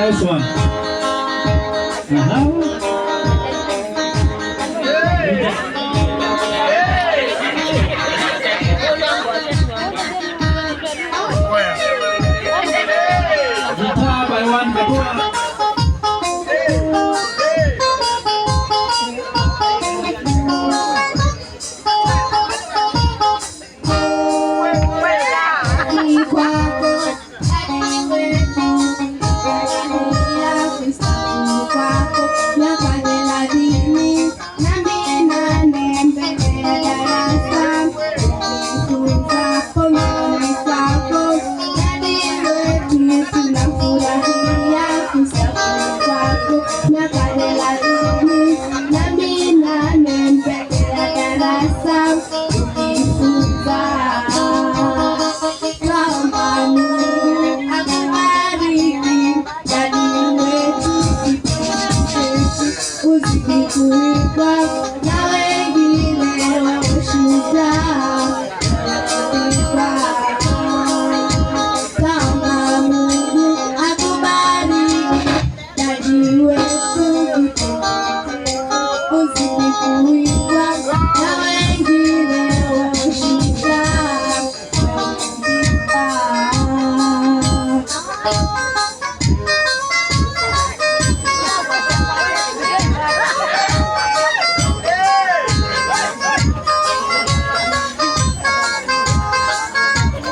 Nice one. Guitar by one Katua.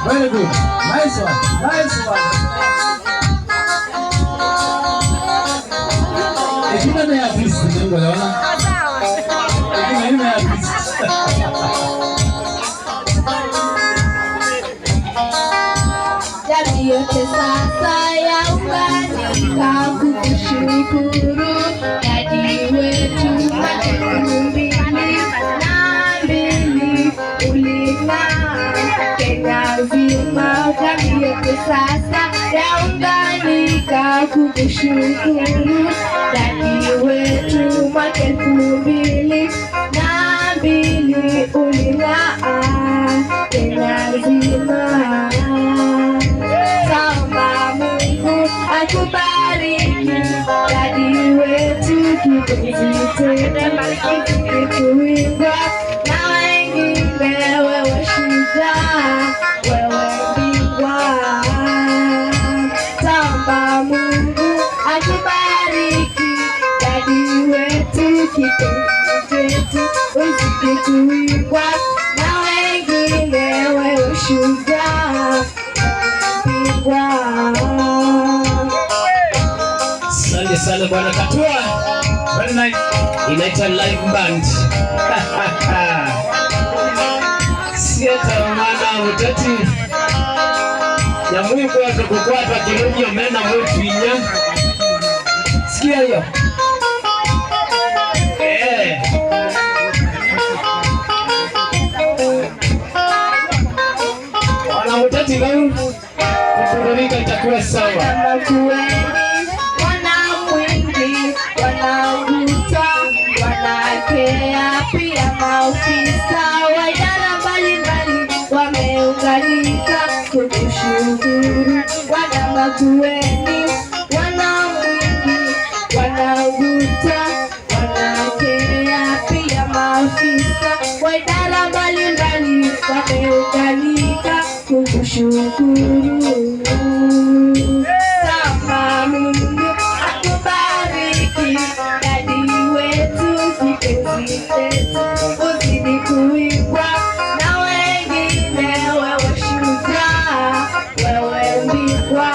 Very good. Nice one. Nice one. Ekina na ya please ndio unaona. Ekina na ya please. Jamii yote sasa yaunganika kukushukuru Daddy wetu mbili uling'aa Kenya nzima. Jamii yote sasa yaunganika kukushukuru Daddy wetu mwaka 2002 uling'aa Kenya nzima. Akubariki Daddy wetu kipenzi tena kuimba na wengine wewe shujaa wewe bingwa. Tamba Mungu akubariki Daddy wetu kipenzi tena uzidi kuimba na wengine wewe shujaa bingwa. Asante sana Bwana Katua. Very nice. Inaitwa live band. Sieta mwana utati. Ya mwiko atakukwata kirudi omena mwetu inya. Sikia hiyo. Wana utati leo. Kuturika itakuwa sawa. Wanavuta, wanakea pia maofisa wa idara mbalimbali wameunganika kukushukuru. Wana Makueni, wana Mwingi, wanavuta, wanakea pia maofisa wa idara mbalimbali wameunganika kukushukuru. Uzidi kuimba na wengine wewe shujaa wewe bingwa.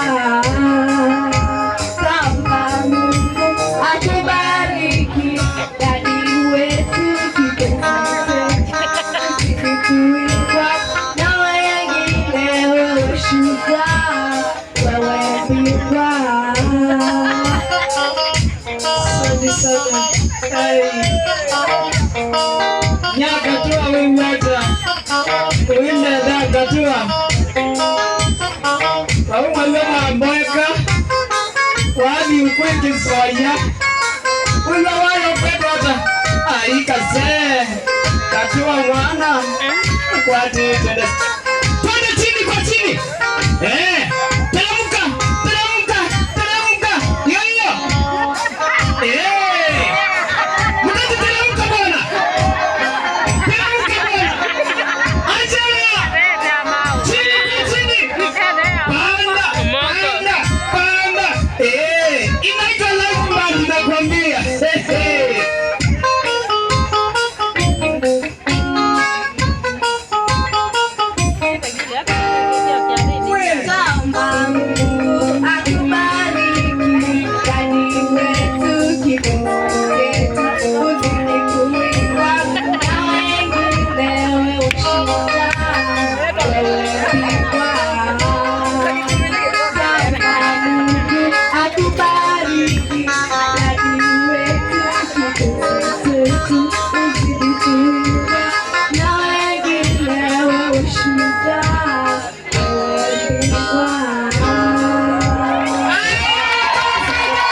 Kama Mungu akubariki Daddy wetu kipenzi uzidi kuimba na wengine wewe shujaa wewe bingwa. Nyakatua wimwata Uwinde da Katua Wauma loma mboeka Wadi ukweki soya Ulo wayo pedwata Aika se Katua mwana Kwa ti twende chini kwa chini